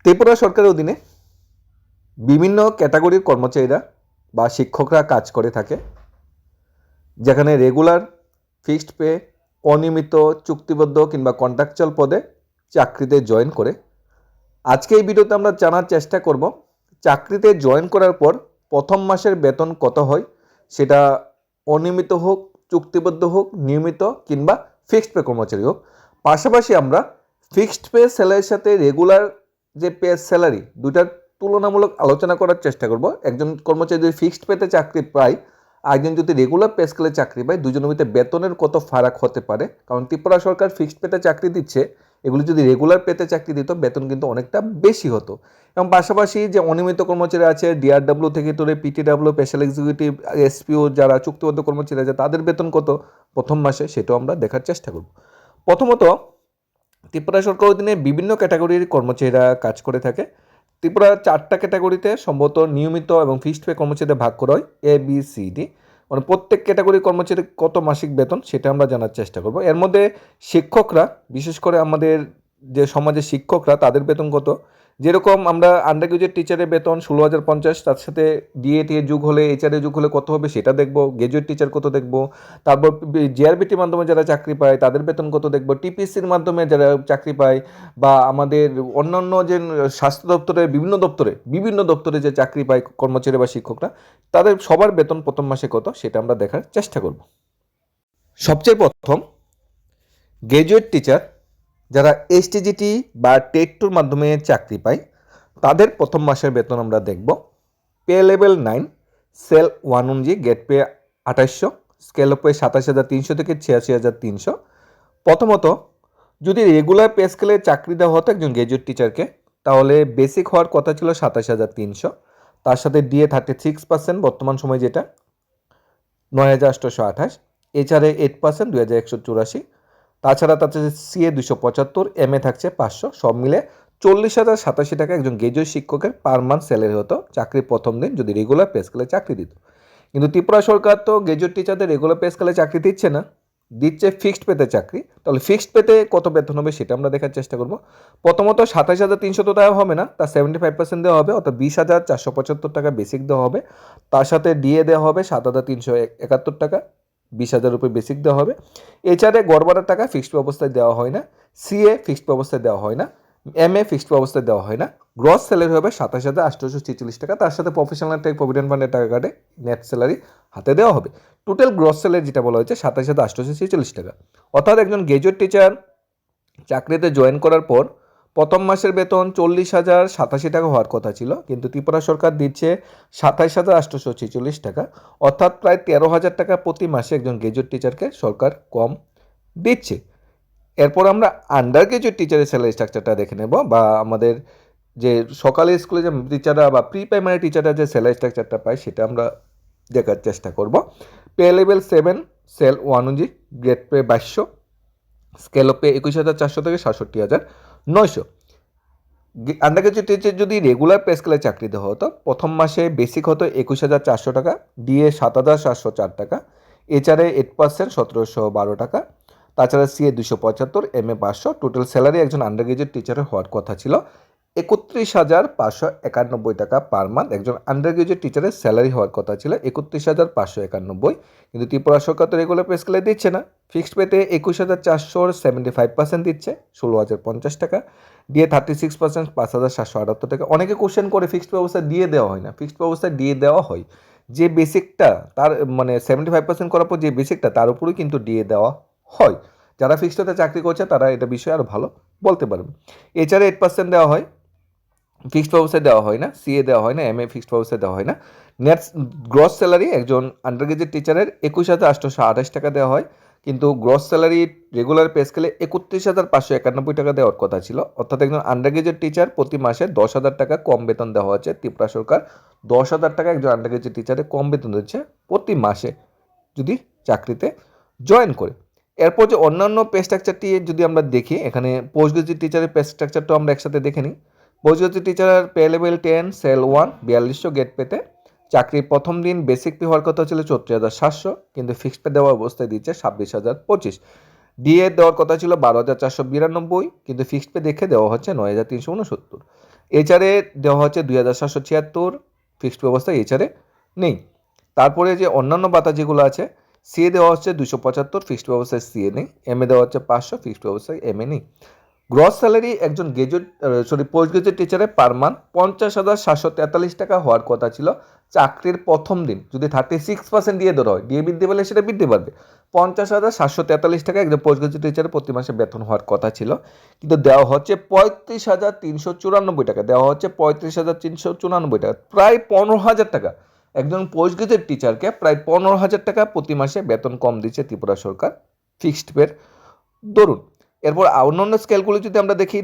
ত্রিপুরা সরকারের অধীনে বিভিন্ন ক্যাটাগরির কর্মচারীরা বা শিক্ষকরা কাজ করে থাকে, যেখানে রেগুলার, ফিক্সড পে, অনিয়মিত, চুক্তিবদ্ধ কিংবা কন্ট্রাকচুয়াল পদে চাকরিতে জয়েন করে। আজকে এই ভিডিওতে আমরা জানার চেষ্টা করব চাকরিতে জয়েন করার পর প্রথম মাসের বেতন কত হয়, সেটা অনিয়মিত হোক, চুক্তিবদ্ধ হোক, নিয়মিত কিংবা ফিক্সড পে কর্মচারী হোক। পাশাপাশি আমরা ফিক্সড পে স্যালারির সাথে রেগুলার যে পে স্যালারি দুটার তুলনামূলক আলোচনা করার চেষ্টা করব। একজন কর্মচারী যদি ফিক্সড পেতে চাকরি পায়, একজন যদি রেগুলার পে স্কেলে চাকরি পায়, দুজনের মধ্যে বেতনের কত ফারাক হতে পারে। কারণ ত্রিপুরা সরকার ফিক্সড পেতে চাকরি দিচ্ছে, এগুলি যদি রেগুলার পেতে চাকরি দিত বেতন কিন্তু অনেকটা বেশি হতো। এবং পাশাপাশি যে অনিয়মিত কর্মচারী আছে, ডিআরডব্লিউ থেকে ধরে পিটিডব্লিউ, স্পেশাল এক্সিকিউটিভ, এসপিও, যারা চুক্তিবদ্ধ কর্মচারী আছে তাদের বেতন কত প্রথম মাসে, সেটাও আমরা দেখার চেষ্টা করব। প্রথমত, ত্রিপুরা সরকার অধীনে বিভিন্ন ক্যাটাগরির কর্মচারীরা কাজ করে থাকে। ত্রিপুরা 4টা ক্যাটাগরিতে সম্ভবত নিয়মিত এবং ফিক্সড পে কর্মচারীদের ভাগ করা হয় ABCD। মানে প্রত্যেক ক্যাটাগরির কর্মচারীর কত মাসিক বেতন সেটা আমরা জানার চেষ্টা করব। এর মধ্যে শিক্ষকরা, বিশেষ করে আমাদের যে সমাজের শিক্ষকরা, তাদের বেতন কত। যেরকম আমরা আন্ডার গ্রাজুয়েট টিচারের বেতন 16,050, তার সাথে ডিএ যুগ হলে, এইচআরএ যুগ হলে কত হবে সেটা দেখব। গ্রাজুয়েট টিচার কত দেখব। তারপর জিআরবিটির মাধ্যমে যারা চাকরি পায় তাদের বেতন কত দেখব। টিপিসির মাধ্যমে যারা চাকরি পায়, বা আমাদের অন্যান্য যে স্বাস্থ্য দপ্তরে, বিভিন্ন দপ্তরে যে চাকরি পায় কর্মচারী বা শিক্ষকরা, তাদের সবার বেতন প্রথম মাসে কত সেটা আমরা দেখার চেষ্টা করব। সবচেয়ে প্রথম, গ্রাজুয়েট টিচার যারা এসটিজিটি বা টেট2-র মাধ্যমে চাকরি পায়, তাদের প্রথম মাসের বেতন আমরা দেখব। Pay level 9, cell 1 grade pay 2800, scale pay 27,300 থেকে 86,300। প্রথমত, যদি রেগুলার পে স্কেলে চাকরি দেওয়া হতো একজন গ্রাজুয়েট টিচারকে, তাহলে বেসিক হওয়ার কথা ছিল 27,300, তার সাথে ডিএ 36%, বর্তমান সময় যেটা 9,828, এইচআরএ 8% 2,184, তাছাড়া সিএ 275, এমএ থাকছে 500, সব মিলে 40,087 টাকা একজন গ্রাজুয়েট শিক্ষকের পার মান্থ স্যালারি হতো চাকরির প্রথম দিন, যদি রেগুলার পে স্কেলে চাকরি দিত। কিন্তু ত্রিপুরা সরকার তো গ্রাজুয়েট টিচারদের রেগুলার পে স্কেলে চাকরি দিচ্ছে না, দিচ্ছে ফিক্সড পেতে চাকরি। তাহলে ফিক্সড পেতে কত বেতন হবে সেটা আমরা দেখার চেষ্টা করব। প্রথমত 27,300 তো দেওয়া হবে না, তার 75% দেওয়া হবে, অর্থাৎ 20,475 টাকা বেসিক দেওয়া হবে। তার সাথে ডিএ দেওয়া হবে 7,371 টাকা, 20,000 রুপি বেসিক দেওয়া হবে। এছাড়া গড়বাড়ার টাকা ফিক্সড ব্যবস্থায় দেওয়া হয় না, সিএ ফিক্সড ব্যবস্থায় দেওয়া হয় না, এমএ ফিক্সড ব্যবস্থায় দেওয়া হয় না। গ্রস স্যালারি হবে 27,846 টাকা, তার সাথে প্রফেশনাল টাইপ প্রভিডেন্ট ফান্ডের টাকা কাটে, নেট স্যালারি হাতে দেওয়া হবে। টোটাল গ্রস স্যালারি যেটা বলা হয়েছে 27,846 টাকা। অর্থাৎ একজন গ্রাজুয়েট টিচার চাকরিতে জয়েন করার পর প্রথম মাসের বেতন 40,087 টাকা হওয়ার কথা ছিল, কিন্তু ত্রিপুরা সরকার দিচ্ছে 27,846 টাকা, অর্থাৎ প্রায় 13,000 টাকা প্রতি মাসে একজন গ্রাজুয়েট টিচারকে সরকার কম দিচ্ছে। এরপর আমরা আন্ডার গ্রাজুয়েট টিচারের স্যালারি স্ট্রাকচারটা দেখে নেব, বা আমাদের যে সকালে স্কুলে যে টিচাররা বা প্রি প্রাইমারি টিচাররা যে স্যালারি স্ট্রাকচারটা পায় সেটা আমরা দেখার চেষ্টা করব। Pay level 7, cell 1 grade pay 2200, scale pay 21,400 থেকে 67,900। আন্ডার গ্রাজুয়েট টিচার যদি রেগুলার পে স্কেলে চাকরি দেওয়া হতো, প্রথম মাসে বেসিক হতো 21,400 টাকা, ডিএ 7,704 টাকা, এইচআরএ 8% 1,712 টাকা, তাছাড়া সিএ 275, এমএ 500। টোটাল স্যালারি একজন আন্ডার গ্রাজুয়েট টিচারের হওয়ার কথা ছিল 31,591 টাকা পার মান্থ। একজন আন্ডার গ্রাজুয়েট টিচারের স্যালারি হওয়ার কথা ছিল 31,591, কিন্তু ত্রিপুরা সরকার তো রেগুলার পে স্কেলে দিচ্ছে না। ফিক্সড পেতে 21,400 75% দিচ্ছে 16,050 টাকা, দিয়ে 36% 5,778 টাকা। অনেকে কোশ্চেন করে ফিক্সড ব্যবস্থা দিয়ে দেওয়া হয় না, ফিক্সড ব্যবস্থা দিয়ে দেওয়া হয়। যে বেসিকটা তার মানে 75% করার পর যে বেসিকটা তার উপরেই কিন্তু দিয়ে দেওয়া হয়। যারা ফিক্সড চাকরি করছে তারা এটা বিষয়ে আরও ভালো বলতে পারবে। এছাড়া 8% দেওয়া হয়, ফিক্সড ব্যবস্থায় দেওয়া হয় না, সিএ দেওয়া হয় না, এমএ ফিক্সড ব্যবস্থায় দেওয়া হয় না। নেট গ্রস স্যালারি একজন আন্ডার গ্রাজুয়েট টিচারের 21,828 টাকা দেওয়া হয়, কিন্তু গ্রস স্যালারি রেগুলার পে স্কেলে 31,591 টাকা দেওয়ার কথা ছিল। অর্থাৎ একজন আন্ডার গ্রাজুয়েট টিচার প্রতি মাসে 10,000 টাকা কম বেতন দেওয়া হচ্ছে। ত্রিপুরা সরকার 10,000 টাকা একজন আন্ডার গ্রাজুয়েট টিচারে কম বেতন দিচ্ছে প্রতি মাসে যদি চাকরিতে জয়েন করে। এরপর যে অন্যান্য পে স্ট্রাকচারটি যদি আমরা দেখি, এখানে পোস্ট গ্রাজুয়েট টিচারের পে স্ট্রাকচারটাও আমরা একসাথে দেখে নিই। Post graduate teacher pay level 10, cell 1 4200 grade পেতে চাকরির প্রথম দিন বেসিক পে হওয়ার কথা ছিল 34,700, কিন্তু ফিক্সড পে দেওয়ার অবস্থায় দিচ্ছে 26,025। ডিএ দেওয়ার কথা ছিল 12,492, কিন্তু ফিক্সড পে দেখে দেওয়া হচ্ছে 9,369। এইচআরে দেওয়া হচ্ছে 2,776, ফিক্সড ব্যবস্থা এইচআরে নেই। তারপরে যে অন্যান্য ভাতা যেগুলো আছে, সিএ দেওয়া হচ্ছে 275, ফিক্সড ব্যবস্থায় সিএ নেই। এমএ দেওয়া হচ্ছে 500, ফিক্সড ব্যবস্থায় এমএ নেই। গ্রস স্যালারি একজন পোস্ট গ্রাজুয়েট টিচারের পার মান্থ 50,743 টাকা হওয়ার কথা ছিল চাকরির প্রথম দিন। যদি 36% দিয়ে ধরা হয়, ডিএ বৃদ্ধি পেলে সেটা বৃদ্ধি পারবে। 50,743 টাকা একজন পোস্ট গ্রাজুয়েট টিচারের প্রতি মাসে বেতন হওয়ার কথা ছিল, কিন্তু দেওয়া হচ্ছে 35,394 টাকা। দেওয়া হচ্ছে 35,394 টাকা, প্রায় 15,000 টাকা। একজন পোস্ট গ্রাজুয়েট টিচারকে প্রায় 15,000 টাকা প্রতি মাসে বেতন কম দিচ্ছে ত্রিপুরা সরকার ফিক্সড পের দরুন। এরপর অন্যান্য স্কেলগুলো যদি আমরা দেখি,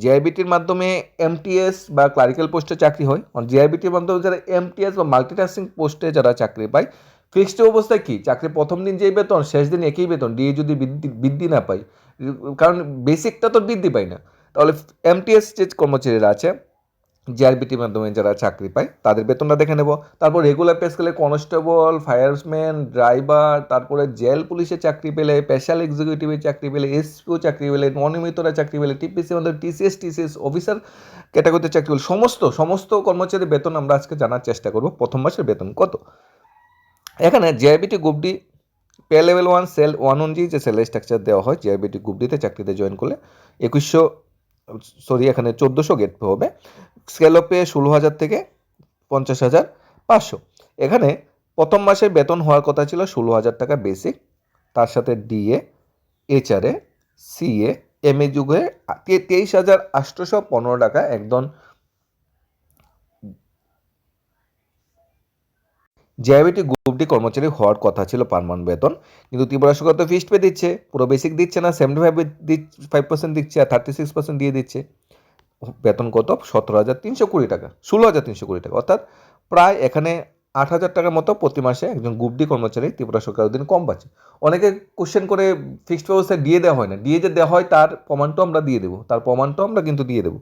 জিআইবিটির মাধ্যমে এমটিএস বা ক্লারিক্যাল পোস্টে চাকরি হয়। জিআইবিটির মাধ্যমে যারা এমটিএস বা মাল্টিটাস্কিং পোস্টে যারা চাকরি পায়, ফিক্সড অবস্থায় কি চাকরি প্রথম দিন যেই বেতন, শেষ দিন একই বেতন, ডিএ যদি বৃদ্ধি না পায়, কারণ বেসিকটা তো বৃদ্ধি পায় না, তাহলে এমটিএস যে কর্মচারীরা আছে জিআরবিটির মাধ্যমে যারা চাকরি পায় তাদের বেতনটা দেখে নেব। তারপর রেগুলার পে স্কেলে কনস্টেবল, ফায়ারম্যান, ড্রাইভার, তারপরে জেল পুলিশে চাকরি পেলে, স্পেশাল এক্সিকিউটিভে চাকরি পেলে, এসপিও চাকরি পেলে, অনিয়মিতরা চাকরি পেলে, টিপিসি মধ্যে টিসিএস অফিসার ক্যাটাগরিতে চাকরি পেলে, সমস্ত কর্মচারীর বেতন আমরা আজকে জানার চেষ্টা করব প্রথম মাসের বেতন কত। এখানে GRBT group D pay level 1 cell 1 অনুযায়ী যে স্যালারি স্ট্রাকচার দেওয়া হয়, জিআরবিটি গ্রুপ ডিতে চাকরিতে জয়েন করলে 1400 গেট পে হবে। স্কেল অফ পে 16,000 থেকে 50,500। এখানে প্রথম মাসের বেতন হওয়ার কথা ছিল 16,000 টাকা বেসিক, তার সাথে ডিএ, এইচআরএ, সিএ, এমএ যুগে 23,815 টাকা একদম জিআইবিটি গ্রুপ ডি কর্মচারী হওয়ার কথা ছিল পার মান্থ বেতন, কিন্তু ত্রিপুরা সরকার তো ফিক্সড পে দিচ্ছে, পুরো বেসিক দিচ্ছে না, 75% দিচ্ছে আর 36% দিয়ে দিচ্ছে। বেতন কত? 17,320 টাকা, 16,320 টাকা, অর্থাৎ প্রায় এখানে 8,000 টাকার মতো প্রতি মাসে একজন গ্রুপ ডি কর্মচারী ত্রিপুরা সরকার অধীন কম পাচ্ছে। অনেকে কোশ্চেন করে ফিক্সড ব্যবস্থায় দিয়ে দেওয়া হয় না, দিয়ে যে দেওয়া হয় তার প্রমাণটাও আমরা দিয়ে দেবো, কিন্তু দিয়ে দেবো।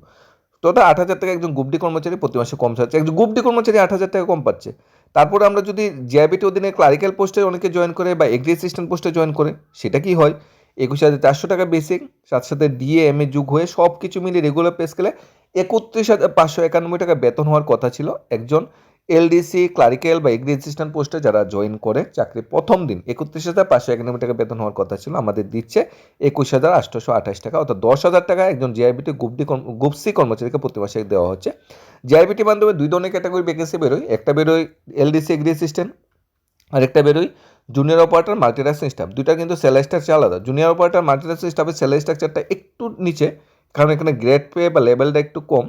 তো ওটা 8,000 টাকা একজন গ্রুপ ডি কর্মচারী প্রতি মাসে কম পাচ্ছে, একজন গ্রুপ ডি কর্মচারী 8,000 টাকা কম পাচ্ছে। তারপরে আমরা যদি জিআইবিটি অধীনে ক্লারিক্যাল পোস্টে অনেকে জয়েন করে বা এগ্রি অ্যাসিস্ট্যান্ট পোস্টে জয়েন করে, সেটা কি হয়? 21,400 টাকা বেসিক, সাথে সাথে ডিএ এমএ যুগ হয়ে সব কিছু মিলিয়ে রেগুলার পে স্কেলে 31,591 টাকা বেতন হওয়ার কথা ছিল একজন এলডিসি, ক্লারিক্যাল বা এগ্রি অ্যাসিস্ট্যান্ট পোস্টে যারা জয়েন করে চাকরি প্রথম দিন 31,591 টাকা বেতন হওয়ার কথা ছিল, আমাদের দিচ্ছে 21,828 টাকা, অর্থাৎ 10,000 টাকা একজন জিআইবিটি গ্রুপ সি কর্মচারীকে প্রতি মাসে দেওয়া হচ্ছে। জিআইবিটির মাধ্যমে দুই ধরনের ক্যাটাগরি ভ্যাকেন্সি বেরোয়, একটা বেরোয় এলডিসি এগ্রি অ্যাসিস্ট্যান্ট, আর একটা বেরোয় জুনিয়র অপারেটর মাল্টিটাস্কিং স্টাফ। দুইটা কিন্তু স্যালারি স্ট্রাকচার আলাদা। জুনিয়র অপারেটর মাল্টিটাস্কিং স্টাফের স্যালারি স্ট্রাকচারটা একটু নিচে, কারণ এখানে গ্রেড পে বা লেভেলটা একটু কম।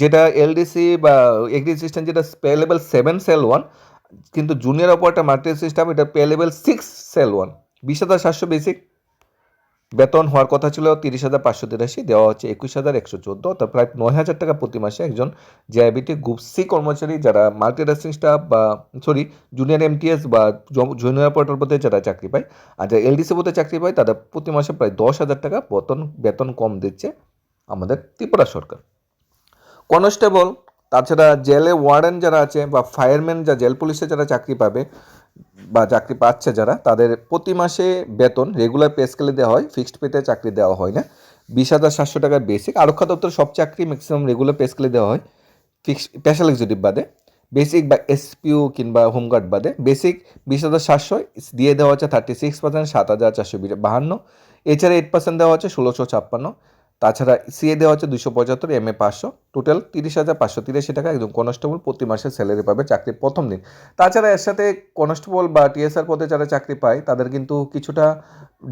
যেটা এলডিসি বা এগ্রি অ্যাসিস্ট্যান্ট যেটা পে লেভেল 7 সেল 1, কিন্তু জুনিয়র অপারেটর মাল্টিটাস্কিং স্টাফ এটা পে লেভেল 6 সেল 1। 20,700 বেসিক, বেতন হওয়ার কথা ছিল 30,583, দেওয়া হচ্ছে 21,114, অর্থাৎ প্রায় 9,000 টাকা প্রতি মাসে একজন জিআইবিটি গ্রুপ সি কর্মচারী যারা মাল্টিটাস্কিং স্টাফ বা জুনিয়র এমটিএস বা জুনিয়র অপারেটর পদে যারা চাকরি পায়, আর যারা এলডিসি পদে চাকরি পায় তাদের প্রতি মাসে প্রায় 10,000 টাকা বেতন কম দিচ্ছে আমাদের ত্রিপুরা সরকার। কনস্টেবল, তাছাড়া জেলে ওয়ার্ডেন যারা আছে বা ফায়ারম্যান, যা জেল পুলিশে যারা চাকরি পাবে বা চাকরি পাচ্ছে যারা, তাদের প্রতি মাসে বেতন রেগুলার পে স্কেলে দেওয়া হয়, ফিক্সড পেতে চাকরি দেওয়া হয় না। 20,700 টাকা বেসিক, আরক্ষা দপ্তর সব চাকরি ম্যাক্সিমাম রেগুলার পে স্কেলে দেওয়া হয়, স্পেশাল এক্সিকিউটিভ বাদে। বেসিক বা এসপিও কিংবা হোমগার্ড বাদে বেসিক 20,700 দিয়ে দেওয়া হচ্ছে 36%, 7,452। এছাড়া 8% দেওয়া হচ্ছে 1,656। তাছাড়া সিএ দেওয়া হচ্ছে 275, এমএ 500, টোটাল 30,583 টাকা একজন কনস্টেবল প্রতি মাসে স্যালারি পাবে চাকরির প্রথম দিন। তাছাড়া এর সাথে কনস্টেবল বা টিএসআর পদে যারা চাকরি পায় তাদের কিন্তু কিছুটা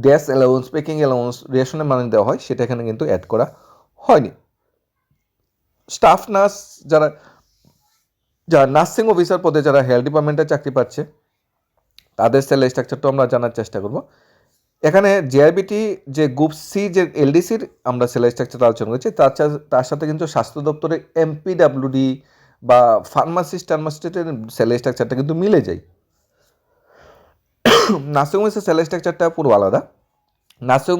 ড্রেস অ্যালাউন্স, পেকিং অ্যালাউন্স, রেশনের মানে দেওয়া হয়, সেটা এখানে কিন্তু অ্যাড করা হয়নি। স্টাফ নার্স যারা নার্সিং অফিসার পদে যারা হেলথ ডিপার্টমেন্টে চাকরি পাচ্ছে তাদের স্যালারি স্ট্রাকচারটা আমরা জানার চেষ্টা করব। এখানে জিআইবিটি যে গ্রুপ সি যে এলডিসির আমরা স্যালারি স্ট্রাকচার আলোচনা করছি, তার সাথে কিন্তু স্বাস্থ্য দপ্তরের এমপিডাব্লিউডি বা ফার্মাসিস্টের স্যালারি স্ট্রাকচারটা কিন্তু মিলে যায়। নার্সিং অফিসের স্যালারি স্ট্রাকচারটা পুরো আলাদা। নার্সিং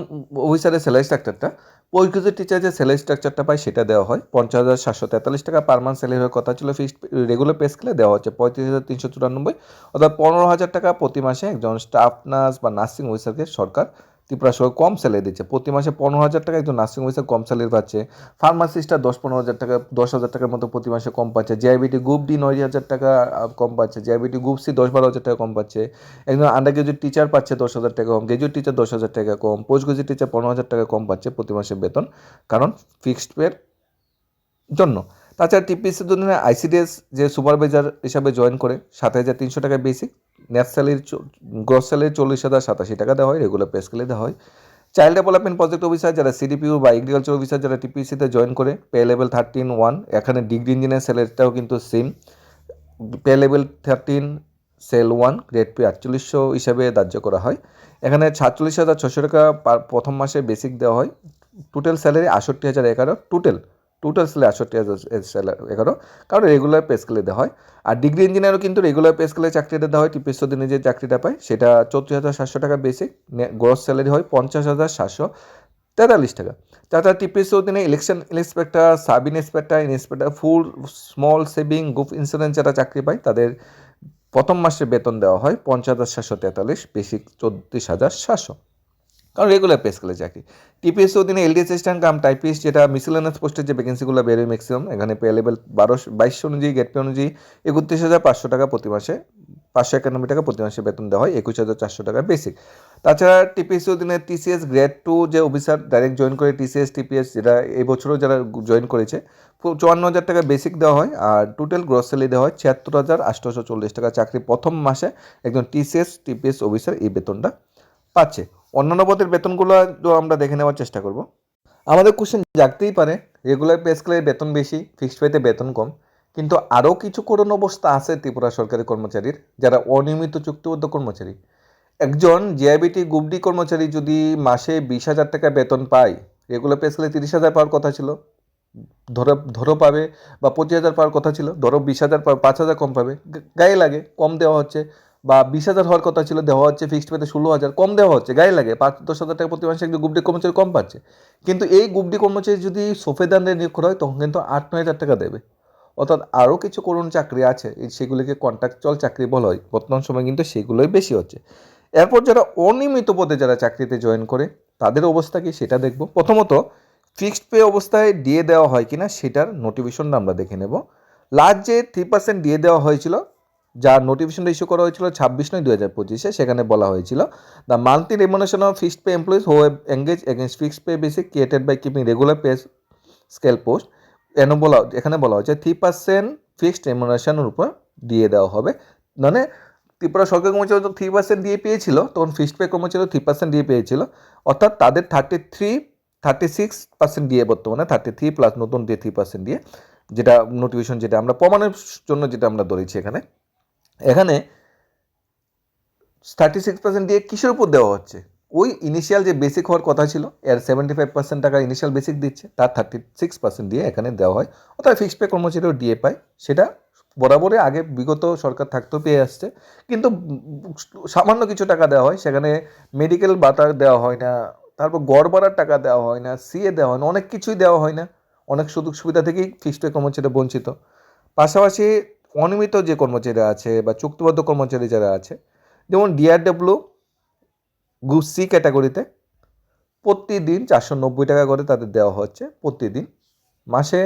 অফিসারের স্যালারি স্ট্রাকচারটা পোস্ট গ্রাজুয়েট টিচার যে স্যালারি স্ট্রাকচারটা পায় সেটা দেওয়া হয় 50,743 টাকা পার মান্থ স্যালারি হওয়ার কথা ছিল। ফিক্সড রেগুলার পে স্কেলে দেওয়া হচ্ছে 35,394, অর্থাৎ 15,000 টাকা প্রতি মাসে একজন স্টাফ নার্স বা নার্সিং অফিসারকে সরকার ত্রিপুরা সরকার কম স্যালারি দিচ্ছে। প্রতি মাসে 15,000 টাকা একজন নার্সিং অফিসার কম স্যালারি পাচ্ছে। ফার্মাসিস্টরা 10-15,000 টাকা, 10,000 টাকার মতো প্রতি মাসে কম পাচ্ছে। জিআইবিটি গ্রুপ ডি 9,000 টাকা কম পাচ্ছে। জিআইবিটি গ্রুপ সি 10-12,000 টাকা কম পাচ্ছে। একজন আন্ডার গ্রাজুয়েট টিচার পাচ্ছে 10,000 টাকা কম, গ্রাজুয়েট টিচার 10,000 টাকা কম, পোস্ট গ্রাজুয়েট টিচার 15,000 টাকা কম পাচ্ছে প্রতি মাসে বেতন, কারণ ফিক্সড পের জন্য। তাছাড়া টিপিসির জন্য আইসিডিএস যে সুপারভাইজার হিসাবে জয়েন করে 7,300 টাকা basic, net salary gross salary 40,087 টাকা দেওয়া হয়, রেগুলার পে স্কেলে দেওয়া হয়। চাইল্ড ডেভেলপমেন্ট প্রজেক্ট অফিসার যারা সিডিপিউ বা এগ্রিকালচার অফিসার যারা টিপিসিতে জয়েন করে পে লেভেল 13(1), এখানে ডিগ্রি ইঞ্জিনিয়ার স্যালারিটাও কিন্তু same, pay level 13 cell 1, grade pay 4800 হিসাবে ধার্য করা হয়। এখানে 47,600 টাকা প্রথম মাসে বেসিক দেওয়া হয়। টোটাল স্যালারি 68,011, টোটাল স্যালারি 68,011, কারণ রেগুলার পে স্কেলে দেওয়া হয়। আর ডিগ্রি ইঞ্জিনিয়ারও কিন্তু রেগুলার পে স্কেলে চাকরিটা দেওয়া হয়। টিপিএস দিনে যে চাকরিটা পায় সেটা 34,700 টাকা বেসিক, গ্রস স্যালারি হয় 50,743 টাকা। তাছাড়া টিপিএস দিনে ইলেকশন ইন্সপেক্টর, সাব ইন্সপেক্টর, ফুল স্মল সেভিং গ্রুপ ইন্স্যুরেন্স যারা চাকরি পায় তাদের প্রথম মাসে বেতন দেওয়া হয় 50,743, বেসিক 34,700, কারণ রেগুলার পে স্কেলে চাকরি। টিপিএস অধীনে এলডি অ্যাসিস্ট্যান্ট কাম টাইপিস্ট যেটা মিসেলেনাস পোস্টের যে ভ্যাকেন্সিগুলো বেরোয় ম্যাক্সিমাম, এখানে পে লেভেল 2200 অনুযায়ী, গেট পে অনুযায়ী 31,500 টাকা প্রতি মাসে, 591 টাকা প্রতি মাসে বেতন দেওয়া হয়, 21,400 টাকা বেসিক। তাছাড়া টিপিএস অধীনে টিসিএস গ্রেড 2 যে অফিসার ডাইরেক্ট জয়েন করে, টিসিএস টিপিএস যেটা এই বছরও যারা জয়েন করেছে, 54,000 টাকা বেসিক দেওয়া হয়, আর টোটাল গ্রস স্যালারি দেওয়া হয় 76,840 টাকা। চাকরি প্রথম মাসে একজন টিসিএস টিপিএস অফিসার এই বেতনটা পাচ্ছে। অন্যান্য পদের বেতনগুলো আমরা দেখে নেওয়ার চেষ্টা করব। আমাদের কোশ্চেন জাগতেই পারে, রেগুলার পে স্কেলে বেতন বেশি, ফিক্সড পেতে বেতন কম, কিন্তু আরও কিছু করুণ অবস্থা আছে ত্রিপুরা সরকারি কর্মচারীর যারা অনিয়মিত চুক্তিবদ্ধ কর্মচারী। একজন জিআইবিটি গ্রুপ ডি কর্মচারী যদি মাসে 20,000 টাকা বেতন পায়, রেগুলার পে স্কেলে 30,000 পাওয়ার কথা ছিল, ধরো পাবে, বা 25,000 পাওয়ার কথা ছিল, ধরো 20,000 পাবে, 5,000 কম পাবে, গায়ে লাগে, কম দেওয়া হচ্ছে। বা 20,000 হওয়ার কথা ছিল, দেওয়া হচ্ছে ফিক্সড পেতে 16,000, কম দেওয়া হচ্ছে, গায়ে লাগে, 5-10,000 টাকা প্রতি মাসে একজন গ্রুপ ডি কর্মচারী কম পাচ্ছে। কিন্তু এই গ্রুপ ডি কর্মচারী যদি সফেদানদের নিয়োগ করা হয় তখন কিন্তু 8-9,000 টাকা দেবে। অর্থাৎ আরও কিছু করুণ চাকরি আছে, সেগুলিকে কন্ট্রাকচুয়াল চাকরি বলা হয়। বর্তমান সময় কিন্তু সেগুলোই বেশি হচ্ছে। এরপর যারা অনিয়মিত পদে যারা চাকরিতে জয়েন করে তাদের অবস্থা কি সেটা দেখব। প্রথমত ফিক্সড পে অবস্থায় দিয়ে দেওয়া হয় কিনা সেটার নোটিফিকেশনটা আমরা দেখে নেব। লাস্ট যে 3% দিয়ে দেওয়া হয়েছিল, যার নোটিফিকেশনটা ইস্যু করা হয়েছিল 26/9/2025, সেখানে বলা হয়েছিল the monthly remuneration of fixed pay employees who have engage against fixed pay basic created by keeping regular pay scale post, এখানে বলা হয়েছে 3% ফিক্সড রেমুনারেশনের উপর দিয়ে দেওয়া হবে। মানে ত্রিপুরা সরকারি কর্মচারী যখন 3% দিয়ে পেয়েছিল তখন ফিক্সড পে কর্মচারী 3% দিয়ে পেয়েছিল, অর্থাৎ তাদের 36% দিয়ে, বর্তমানে 33 প্লাস নতুন দিয়ে 3% দিয়ে, যেটা নোটিফিকেশন, যেটা আমরা প্রমাণের জন্য যেটা আমরা ধরেছি এখানে 36% দিয়ে কিসের উপর দেওয়া হচ্ছে, ওই ইনিশিয়াল যে বেসিক হওয়ার কথা ছিল এর 75% টাকা ইনিশিয়াল বেসিক দিচ্ছে, তার 36% দিয়ে এখানে দেওয়া হয়। অর্থাৎ ফিক্সড পে কর্মচারীও ডিএ পায়, সেটা বরাবরই আগে বিগত সরকার থাকতেও পেয়ে আসছে। কিন্তু সামান্য কিছু টাকা দেওয়া হয়, সেখানে মেডিকেল ভাতা দেওয়া হয় না, তারপর গড় ভাড়ার টাকা দেওয়া হয় না, সিএ দেওয়া হয় না, অনেক কিছুই দেওয়া হয় না, অনেক সুযোগ সুবিধা থেকেই ফিক্সড পে কর্মচারী বঞ্চিত। পাশাপাশি অনিয়মিত যে কর্মচারীরা আছে বা চুক্তিবদ্ধ কর্মচারী যারা আছে, যেমন ডিআরডব্লিউ গ্রুপ সি ক্যাটাগরিতে প্রতিদিন 490 টাকা করে তাদের দেওয়া হচ্ছে প্রতিদিন, মাসে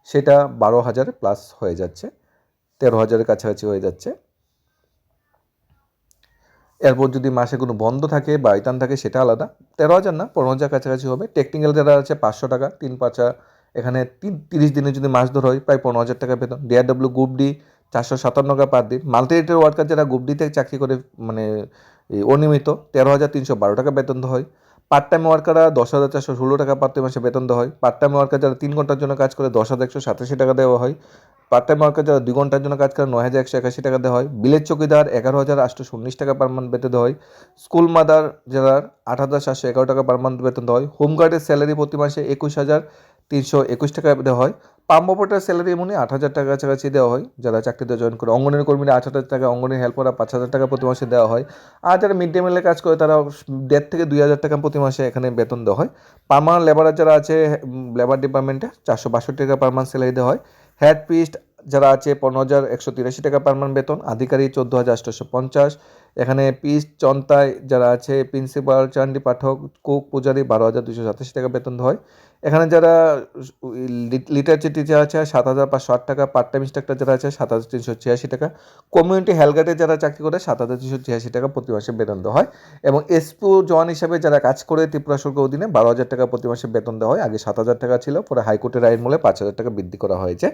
সেটা 12,000 প্লাস হয়ে যাচ্ছে, 13,000 কাছাকাছি হয়ে যাচ্ছে। এরপর যদি মাসে কোনো বন্ধ থাকে বা ইতান থাকে সেটা আলাদা, 13,000 না 15,000 কাছাকাছি হবে। টেকনিক্যাল যারা আছে 500 টাকা, 3-5, এখানে 30 দিনে যদি মাস ধরা হয় প্রায় 15,000 টাকা বেতন। ডিআরডব্লিউ গ্রুপ ডি 457 টাকা পার দিন। মাল্টিরেটেড ওয়ার্কার যারা গ্রুপ ডিতে চাকরি করে, মানে অনিয়মিত, 13,312 টাকা বেতন দেওয়া হয়। পার্ট টাইম ওয়ার্কাররা 10,416 টাকা প্রতি মাসে বেতন দেওয়া হয়। পার্ট টাইম ওয়ার্কার যারা 3 ঘন্টার জন্য কাজ করে 10,187 টাকা দেওয়া হয়। পার্ট টাইম ওয়ার্কার যারা 2 ঘন্টার জন্য কাজ করে 9,181 টাকা দেওয়া হয়। বিলেজ চৌকিদার 11,819 টাকা পার মান্থ বেতন দেওয়া হয়। স্কুল মাদার যারা 8,711 টাকা পার মান্থ বেতন দেওয়া হয়। হোমগার্ডের স্যালারি প্রতি মাসে 21,321 টাকা দেওয়া হয়। পাম্প অপারেটর স্যালারি এমনই 8,000 টাকা কাছাকাছি দেওয়া হয় যারা চাকরিতে জয়েন করে। অঙ্গনের কর্মীরা 8,000 টাকা, অঙ্গনের হেল্পাররা 5,000 টাকা প্রতি মাসে দেওয়া হয়। আর যারা মিড ডে মিলে কাজ করে তারা 1,500 থেকে 2,000 টাকা প্রতি মাসে এখানে বেতন দেওয়া হয়। পার্মানেন্ট লেবারার যারা আছে লেবার ডিপার্টমেন্টে 462 টাকা পার মান্থ স্যালারি দেওয়া হয়। হেড পিস্ট যারা আছে 15,183 টাকা পার মান্থ বেতন, আধিকারিক 14,850। এখানে পিস্ট চন্তায় যারা আছে প্রিন্সিপাল, চান্ডি পাঠক, কুক, পূজারি 12,287 টাকা বেতন দেওয়া হয়। এখানে যারা লিটারেচার টিচার আছে 7,508 টাকা, পার্ট টাইম ইনস্ট্রাক্টর যারা আছে 7,386 টাকা, কমিউনিটি হেলথ গার্ডে যারা চাকরি করে 7,386 টাকা প্রতি মাসে বেতন দেওয়া হয়। এবং এসপু জওয়ান হিসাবে যারা কাজ করে ত্রিপুরা সরকার অধীনে 12,000 টাকা প্রতি মাসে বেতন দেওয়া হয়। আগে 7,000 টাকা ছিল, পরে হাইকোর্টের আইন মূলে 5,000 টাকা বৃদ্ধি করা হয়েছে।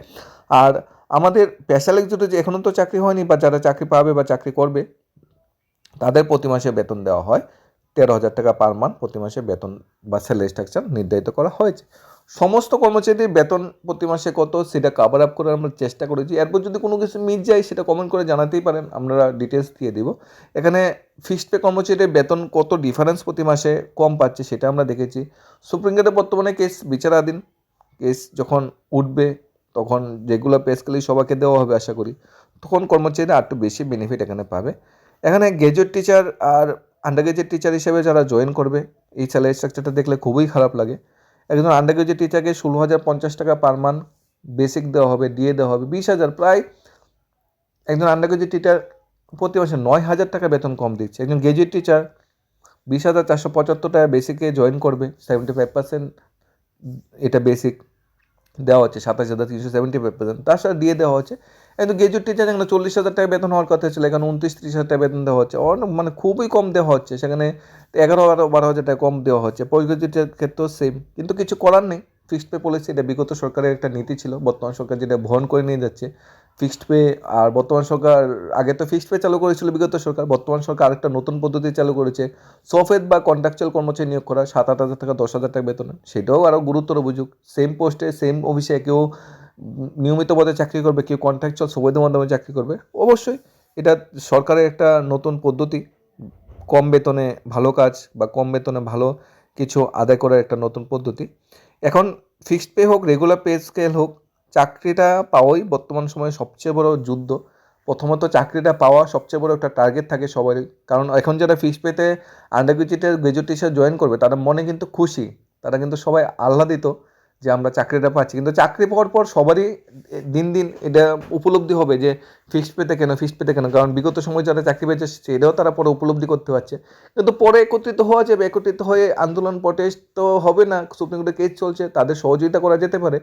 আর আমাদের স্পেশাল এক্সিকিউটিভ যে এখনও তো চাকরি হয়নি বা যারা চাকরি পাবে বা চাকরি করবে তাদের প্রতি মাসে বেতন দেওয়া হয় 13,000 টাকা পার মান্থ প্রতি মাসে বেতন বা স্যালারি স্ট্রাকচার নির্ধারিত করা হয়েছে। সমস্ত কর্মচারীদের বেতন প্রতি মাসে কত সেটা কভার আপ করার আমরা চেষ্টা করেছি। এরপর যদি কোনো কিছু মিস যায় সেটা কমেন্ট করে জানাতেই পারেন, আমরা ডিটেলস দিয়ে দিব। এখানে ফিক্সড পে কর্মচারীদের বেতন কত ডিফারেন্স প্রতি মাসে কম পাচ্ছে সেটা আমরা দেখেছি। সুপ্রিম কোর্টে বর্তমানে কেস বিচারাধীন, কেস যখন উঠবে তখন রেগুলার পে স্কেলেই সবাইকে দেওয়া হবে আশা করি, তখন কর্মচারীরা আর একটু বেশি বেনিফিট এখানে পাবে। এখানে গ্র্যাজুয়েট টিচার আর আন্ডার গ্র্যাজুয়েট টিচার হিসেবে যারা জয়েন করবে এই স্যালারি স্ট্রাকচারটা দেখলে খুবই খারাপ লাগে। একজন আন্ডার গ্র্যাজুয়েট টিচারকে 16,050 টাকা পার মান্থ বেসিক দেওয়া হবে, ডিএ দেওয়া হবে 20,000, প্রায় একজন আন্ডার গ্র্যাজুয়েট টিচার প্রতি মাসে 9,000 টাকা বেতন কম দিচ্ছে। একজন গ্র্যাজুয়েট টিচার 20,475 টাকা বেসিকে জয়েন করবে, 75% এটা বেসিক দেওয়া হচ্ছে, 27,375, তার সাথে দিয়ে দেওয়া হচ্ছে। কিন্তু গ্র্যাজুয়েট টিচার যেখানে 40,000 টাকা বেতন হওয়ার কথা ছিল এখানে 29-30,000 টাকা বেতন দেওয়া হচ্ছে, অনেক মানে খুবই কম দেওয়া হচ্ছে। সেখানে 11-12,000 টাকা কম দেওয়া হচ্ছে। পোস্ট গ্র্যাজুয়েটের ক্ষেত্রেও সেম, কিন্তু কিছু করার নেই। ফিক্সড পে পলিসি এটা বিগত সরকারের একটা নীতি ছিল, বর্তমান সরকার যেটা বহন করে নিয়ে যাচ্ছে ফিক্সড পে। আর বর্তমান সরকার আগে তো ফিক্সড পে চালু করেছিল বিগত সরকার, বর্তমান সরকার আরেকটা নতুন পদ্ধতি চালু করেছে, সফেদ বা কন্ট্রাকচুয়াল কর্মচারী নিয়োগ করা 7-8 হাজার টাকা 10,000 টাকা বেতন, সেটাও আরও গুরুতর অভিযোগ। সেম পোস্টে সেম অফিসে কেউ নিয়মিত পদে চাকরি করবে, কেউ কন্ট্রাকচুয়াল সফেদের মাধ্যমে চাকরি করবে। অবশ্যই এটা সরকারের একটা নতুন পদ্ধতি, কম বেতনে ভালো কাজ বা কম বেতনে ভালো কিছু আদায় করার একটা নতুন পদ্ধতি। এখন ফিক্সড পে হোক, রেগুলার পে স্কেল হোক, চাকরিটা পাওয়াই বর্তমান সময়ে সবচেয়ে বড় যুদ্ধ। প্রথমত চাকরিটা পাওয়া সবচেয়ে বড় একটা টার্গেট থাকে সবারই, কারণ এখন যারা ফিক্সড পেতে আন্ডার গ্র্যাজুয়েট টিচার জয়েন করবে তারা মনে কিন্তু খুশি, তারা কিন্তু সবাই আহ্লাদিত যে আমরা চাকরিটা পাচ্ছি। কিন্তু চাকরি পাওয়ার পর সবারই দিন দিন এটা উপলব্ধি হবে যে ফিক্সড পেতে কেন, কারণ বিগত সময় যারা চাকরি পেয়েছে সেটাও তারা পরে উপলব্ধি করতে পারছে। কিন্তু পরে একত্রিত হওয়া যাবে, একত্রিত হয়ে আন্দোলন প্রটেস্ট তো হবে না, সুপ্রিম কোর্টে কেস চলছে, তাদের সহযোগিতা করা যেতে পারে,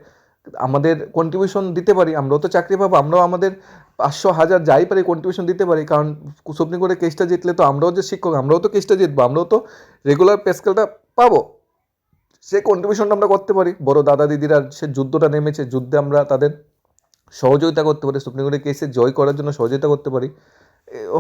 আমাদের কন্ট্রিবিউশন দিতে পারি, আমরাও তো চাকরি পাবো, আমরাও আমাদের 500, 1000 যাই পারি কন্ট্রিবিউশন দিতে পারি। কারণ সুপ্রিম কোর্টে কেসটা জিতলে তো আমরাও যে শিক্ষক আমরাও তো কেসটা জিতবো, আমরাও তো রেগুলার পে স্কেলটা পাবো, সে কন্ট্রিবিউশনটা আমরা করতে পারি। বড় দাদা দিদিরা সে যুদ্ধটা নেমেছে, যুদ্ধে আমরা তাদের সহযোগিতা করতে পারি, সুপ্রিম কোর্টের কেসে জয় করার জন্য সহযোগিতা করতে পারি।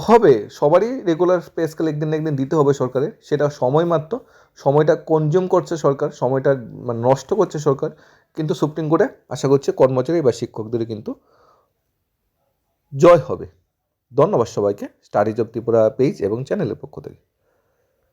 হবে, সবারই রেগুলার পে স্কেল একদিন না একদিন দিতে হবে সরকারের, সেটা সময় মাত্র, সময়টা কনজিউম করছে সরকার, সময়টা মানে নষ্ট করছে সরকার, কিন্তু সুপ্রিম কোর্টে আশা করছে কর্মচারী বা শিক্ষকদের কিন্তু জয় হবে। ধন্যবাদ সবাইকে স্টাডিজ অফ ত্রিপুরা পেজ এবং চ্যানেলের পক্ষ থেকে।